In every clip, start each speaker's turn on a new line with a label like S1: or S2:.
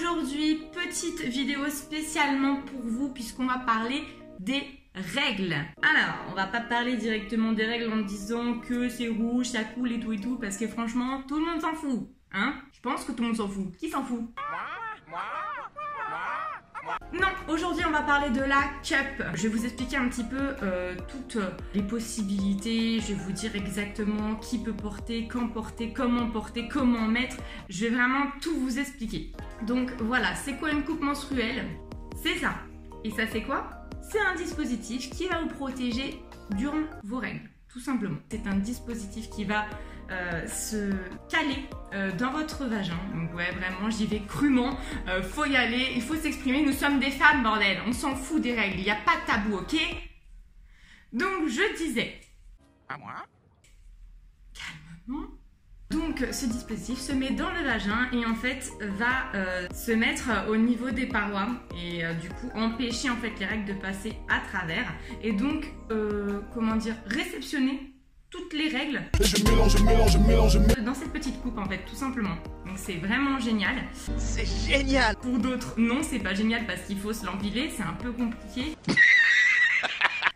S1: aujourd'hui, petite vidéo spécialement pour vous puisqu'on va parler des règles. Alors, on va pas parler directement des règles en disant que c'est rouge, ça coule et tout parce que franchement, tout le monde s'en fout. Hein? Je pense que tout le monde s'en fout. Qui s'en fout? Non, aujourd'hui on va parler de la cup. Je vais vous expliquer un petit peu toutes les possibilités. Je vais vous dire exactement qui peut porter, quand porter, comment mettre. Je vais vraiment tout vous expliquer. Donc voilà, c'est quoi une coupe menstruelle? C'est ça. Et ça c'est quoi? C'est un dispositif qui va vous protéger durant vos règles, tout simplement. C'est un dispositif qui va se caler dans votre vagin. Donc ouais, vraiment, j'y vais crûment. Faut y aller, il faut s'exprimer. Nous sommes des femmes, bordel. On s'en fout des règles. Il n'y a pas de tabou, ok? Donc je disais. À moi. Calmement. Donc ce dispositif se met dans le vagin et en fait va se mettre au niveau des parois et du coup empêcher en fait les règles de passer à travers et donc comment dire, réceptionner toutes les règles dans cette petite coupe en fait, tout simplement. Donc c'est vraiment génial.
S2: C'est génial.
S1: Pour d'autres, non, c'est pas génial parce qu'il faut se l'empiler, c'est un peu compliqué.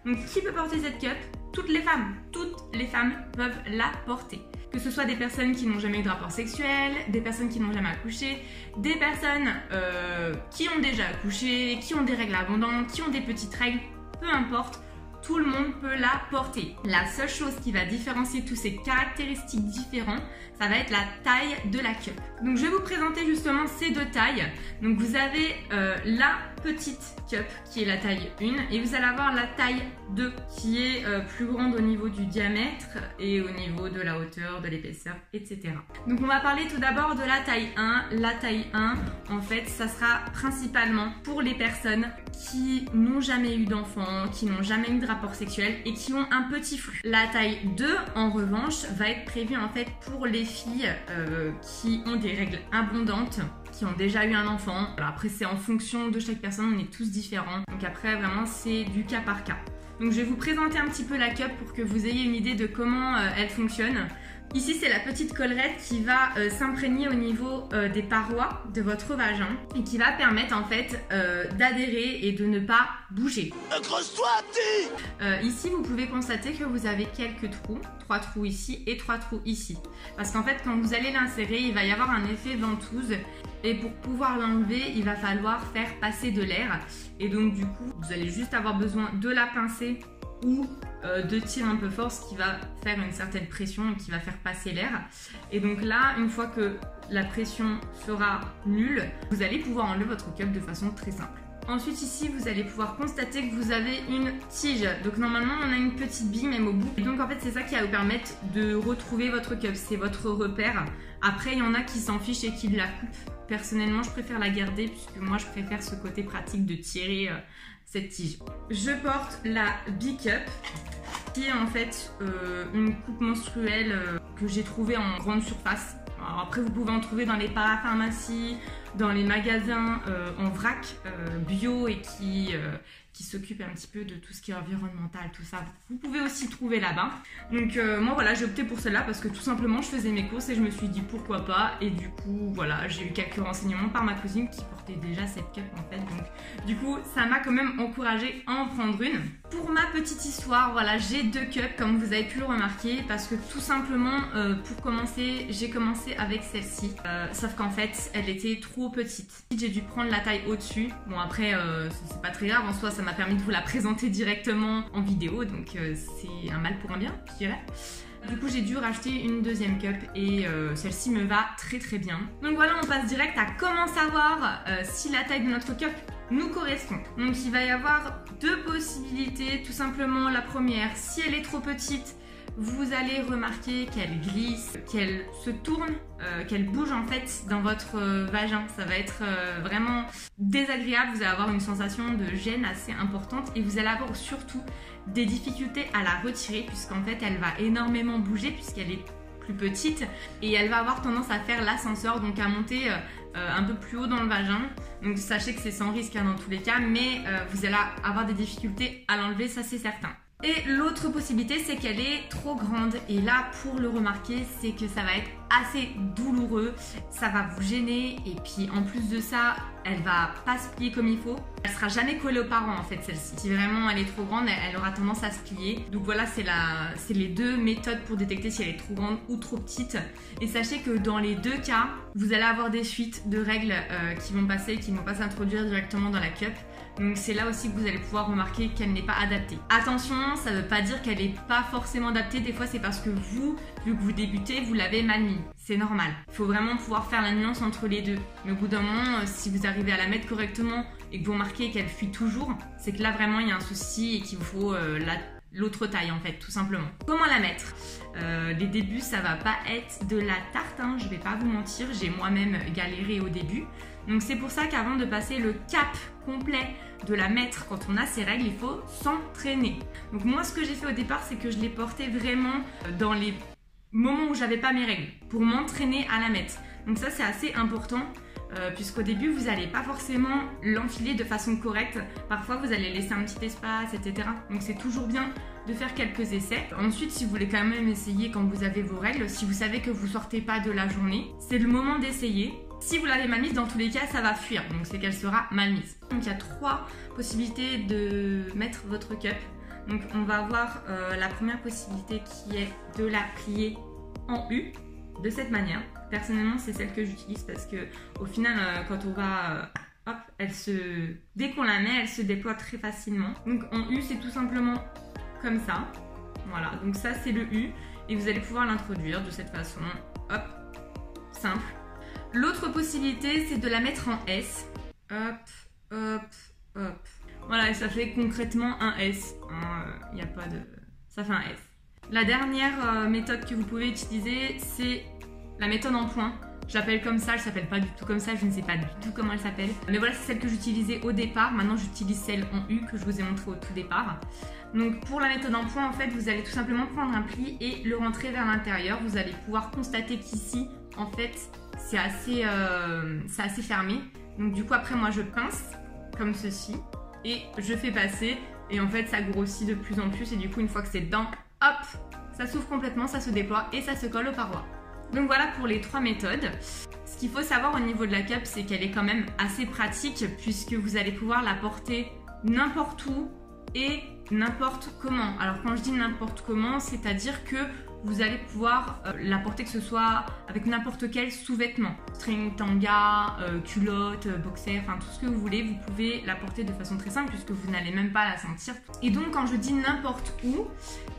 S1: Donc qui peut porter cette cup? Toutes les femmes peuvent la porter. Que ce soit des personnes qui n'ont jamais eu de rapport sexuel, des personnes qui n'ont jamais accouché, des personnes qui ont déjà accouché, qui ont des règles abondantes, qui ont des petites règles, peu importe. Tout le monde peut la porter. La seule chose qui va différencier tous ces caractéristiques différents, ça va être la taille de la cup. Donc je vais vous présenter justement ces deux tailles. Donc vous avez la petite cup qui est la taille 1 et vous allez avoir la taille 2 qui est plus grande au niveau du diamètre et au niveau de la hauteur, de l'épaisseur, etc. Donc on va parler tout d'abord de la taille 1. La taille 1, en fait, ça sera principalement pour les personnes qui n'ont jamais eu d'enfant, qui n'ont jamais eu de rapport sexuel et qui ont un petit flux. La taille 2, en revanche, va être prévue en fait pour les filles qui ont des règles abondantes, qui ont déjà eu un enfant. Alors après, c'est en fonction de chaque personne, on est tous différents. Donc après, vraiment, c'est du cas par cas. Donc je vais vous présenter un petit peu la cup pour que vous ayez une idée de comment elle fonctionne. Ici, c'est la petite collerette qui va s'imprégner au niveau des parois de votre vagin et qui va permettre en fait d'adhérer et de ne pas bouger.
S2: Accroche-toi, petit.
S1: Ici, vous pouvez constater que vous avez quelques trous, 3 trous ici et 3 trous ici. Parce qu'en fait, quand vous allez l'insérer, il va y avoir un effet ventouse et pour pouvoir l'enlever, il va falloir faire passer de l'air. Et donc du coup, vous allez juste avoir besoin de la pincer ou de tirer un peu fort, ce qui va faire une certaine pression et qui va faire passer l'air. Et donc là, une fois que la pression sera nulle, vous allez pouvoir enlever votre cup de façon très simple. Ensuite ici, vous allez pouvoir constater que vous avez une tige. Donc normalement, on a une petite bille même au bout. Et donc en fait, c'est ça qui va vous permettre de retrouver votre cup. C'est votre repère. Après, il y en a qui s'en fichent et qui la coupent. Personnellement, je préfère la garder puisque moi, je préfère ce côté pratique de tirer cette tige. Je porte la B-Cup qui est en fait une coupe menstruelle que j'ai trouvée en grande surface. Alors après, vous pouvez en trouver dans les parapharmacies, dans les magasins en vrac bio et qui s'occupent un petit peu de tout ce qui est environnemental, tout ça. Vous pouvez aussi trouver là-bas. Donc moi voilà, j'ai opté pour celle-là parce que tout simplement je faisais mes courses et je me suis dit pourquoi pas. Et du coup voilà, j'ai eu quelques renseignements par ma cousine qui portait déjà cette cup en fait. Donc du coup ça m'a quand même encouragée à en prendre une. Pour ma petite histoire, voilà, j'ai 2 cups comme vous avez pu le remarquer parce que tout simplement pour commencer, j'ai commencé avec celle-ci. Sauf qu'en fait elle était trop petite. J'ai dû prendre la taille au-dessus. Bon après c'est pas très grave en soi, ça m'a permis de vous la présenter directement en vidéo, donc c'est un mal pour un bien, je dirais. Du coup, j'ai dû racheter une deuxième cup et celle-ci me va très très bien. Donc voilà, on passe direct à comment savoir si la taille de notre cup nous correspond. Donc il va y avoir 2 possibilités, tout simplement. La première, si elle est trop petite, vous allez remarquer qu'elle glisse, qu'elle se tourne, qu'elle bouge en fait dans votre vagin. Ça va être vraiment désagréable, vous allez avoir une sensation de gêne assez importante et vous allez avoir surtout des difficultés à la retirer puisqu'en fait elle va énormément bouger puisqu'elle est plus petite et elle va avoir tendance à faire l'ascenseur, donc à monter un peu plus haut dans le vagin. Donc sachez que c'est sans risque hein, dans tous les cas, mais vous allez avoir des difficultés à l'enlever, ça c'est certain. Et l'autre possibilité, c'est qu'elle est trop grande. Et là, pour le remarquer, c'est que ça va être assez douloureux, ça va vous gêner. Et puis en plus de ça, elle va pas se plier comme il faut. Elle sera jamais collée aux parents en fait, celle-ci. Si vraiment elle est trop grande, elle aura tendance à se plier. Donc voilà, c'est les deux méthodes pour détecter si elle est trop grande ou trop petite. Et sachez que dans les deux cas, vous allez avoir des fuites de règles qui vont passer, qui ne vont pas s'introduire directement dans la cup. Donc c'est là aussi que vous allez pouvoir remarquer qu'elle n'est pas adaptée. Attention, ça ne veut pas dire qu'elle n'est pas forcément adaptée. Des fois c'est parce que vous, vu que vous débutez, vous l'avez mal mis. C'est normal. Il faut vraiment pouvoir faire la nuance entre les deux. Mais au bout d'un moment, si vous arrivez à la mettre correctement et que vous remarquez qu'elle fuit toujours, c'est que là vraiment il y a un souci et qu'il vous faut l'autre taille en fait, tout simplement. Comment la mettre? Les débuts, ça va pas être de la tarte, hein, je vais pas vous mentir, j'ai moi-même galéré au début. Donc c'est pour ça qu'avant de passer le cap complet de la mettre quand on a ses règles, il faut s'entraîner. Donc moi ce que j'ai fait au départ, c'est que je l'ai portée vraiment dans les moments où j'avais pas mes règles, pour m'entraîner à la mettre. Donc ça c'est assez important. Puisqu'au début vous n'allez pas forcément l'enfiler de façon correcte, parfois vous allez laisser un petit espace, etc. Donc c'est toujours bien de faire quelques essais. Ensuite, si vous voulez quand même essayer quand vous avez vos règles, si vous savez que vous sortez pas de la journée, c'est le moment d'essayer. Si vous l'avez mal mise, dans tous les cas ça va fuir, donc c'est qu'elle sera mal mise. Donc il y a 3 possibilités de mettre votre cup. Donc on va avoir la première possibilité qui est de la plier en U, de cette manière. Personnellement, c'est celle que j'utilise parce que au final, quand on va, hop, dès qu'on la met, elle se déploie très facilement. Donc en U, c'est tout simplement comme ça. Voilà, donc ça c'est le U et vous allez pouvoir l'introduire de cette façon. Hop, simple. L'autre possibilité, c'est de la mettre en S. Hop, hop, hop. Voilà, et ça fait concrètement un S. Il n'y a pas de... Ça fait un S. La dernière méthode que vous pouvez utiliser, c'est la méthode en point. Je l'appelle comme ça, elle s'appelle pas du tout comme ça, je ne sais pas du tout comment elle s'appelle. Mais voilà, c'est celle que j'utilisais au départ. Maintenant, j'utilise celle en U que je vous ai montré au tout départ. Donc pour la méthode en point, en fait, vous allez tout simplement prendre un pli et le rentrer vers l'intérieur. Vous allez pouvoir constater qu'ici, en fait, c'est assez fermé. Donc du coup, après, moi, je pince comme ceci et je fais passer. Et en fait, ça grossit de plus en plus. Et du coup, une fois que c'est dedans, hop, ça s'ouvre complètement, ça se déploie et ça se colle aux parois. Donc voilà pour les 3 méthodes. Ce qu'il faut savoir au niveau de la cup, c'est qu'elle est quand même assez pratique puisque vous allez pouvoir la porter n'importe où et n'importe comment. Alors quand je dis n'importe comment, c'est-à-dire que vous allez pouvoir la porter que ce soit avec n'importe quel sous-vêtement. String, tanga, culotte, boxer, enfin tout ce que vous voulez, vous pouvez la porter de façon très simple puisque vous n'allez même pas la sentir. Et donc quand je dis n'importe où,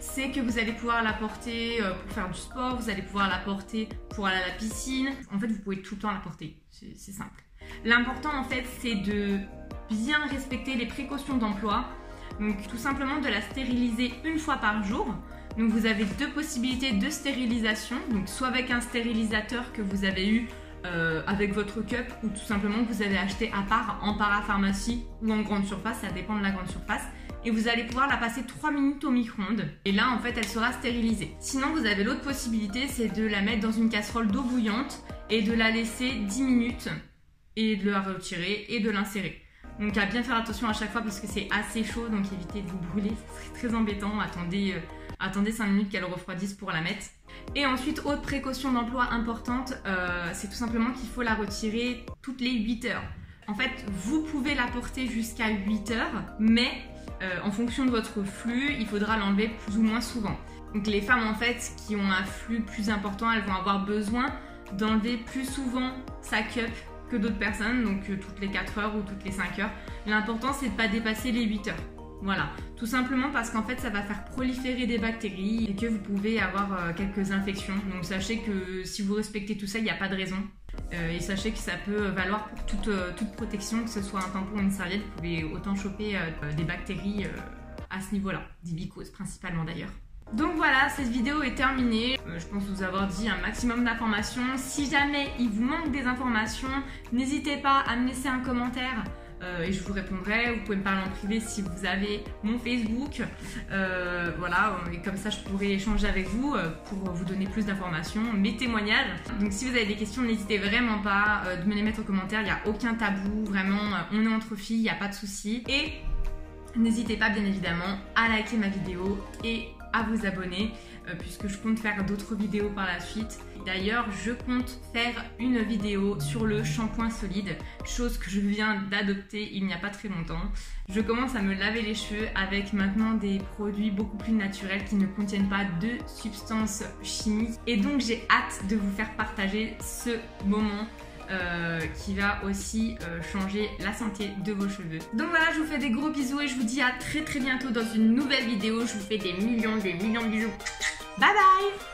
S1: c'est que vous allez pouvoir la porter pour faire du sport, vous allez pouvoir la porter pour aller à la piscine. En fait, vous pouvez tout le temps la porter, c'est simple. L'important en fait, c'est de bien respecter les précautions d'emploi. Donc tout simplement de la stériliser une fois par jour. Donc vous avez 2 possibilités de stérilisation, donc soit avec un stérilisateur que vous avez eu avec votre cup ou tout simplement que vous avez acheté à part en parapharmacie ou en grande surface, ça dépend de la grande surface. Et vous allez pouvoir la passer 3 minutes au micro-ondes et là en fait elle sera stérilisée. Sinon vous avez l'autre possibilité, c'est de la mettre dans une casserole d'eau bouillante et de la laisser 10 minutes et de la retirer et de l'insérer. Donc à bien faire attention à chaque fois parce que c'est assez chaud, donc évitez de vous brûler, c'est très embêtant. Attendez 5 minutes qu'elle refroidisse pour la mettre. Et ensuite, autre précaution d'emploi importante, c'est tout simplement qu'il faut la retirer toutes les 8 heures. En fait, vous pouvez la porter jusqu'à 8 heures, mais en fonction de votre flux, il faudra l'enlever plus ou moins souvent. Donc les femmes en fait qui ont un flux plus important, elles vont avoir besoin d'enlever plus souvent sa cup que d'autres personnes, donc toutes les 4 heures ou toutes les 5 heures. L'important c'est de ne pas dépasser les 8 heures. Voilà, tout simplement parce qu'en fait ça va faire proliférer des bactéries et que vous pouvez avoir quelques infections. Donc sachez que si vous respectez tout ça, il n'y a pas de raison. Et sachez que ça peut valoir pour toute protection, que ce soit un tampon ou une serviette, vous pouvez autant choper des bactéries à ce niveau-là, des mycoses principalement d'ailleurs. Donc voilà, cette vidéo est terminée. Je pense vous avoir dit un maximum d'informations. Si jamais il vous manque des informations, n'hésitez pas à me laisser un commentaire et je vous répondrai. Vous pouvez me parler en privé si vous avez mon Facebook. Voilà, et comme ça je pourrai échanger avec vous pour vous donner plus d'informations, mes témoignages. Donc si vous avez des questions, n'hésitez vraiment pas de me les mettre en commentaire. Il n'y a aucun tabou, vraiment, on est entre filles, il n'y a pas de souci. Et N'hésitez pas bien évidemment à liker ma vidéo et à vous abonner puisque je compte faire d'autres vidéos par la suite. D'ailleurs, je compte faire une vidéo sur le shampoing solide, chose que je viens d'adopter il n'y a pas très longtemps. Je commence à me laver les cheveux avec maintenant des produits beaucoup plus naturels qui ne contiennent pas de substances chimiques. Et donc j'ai hâte de vous faire partager ce moment qui va aussi changer la santé de vos cheveux. Donc voilà, je vous fais des gros bisous et je vous dis à très bientôt dans une nouvelle vidéo. Je vous fais des millions de bisous. Bye bye!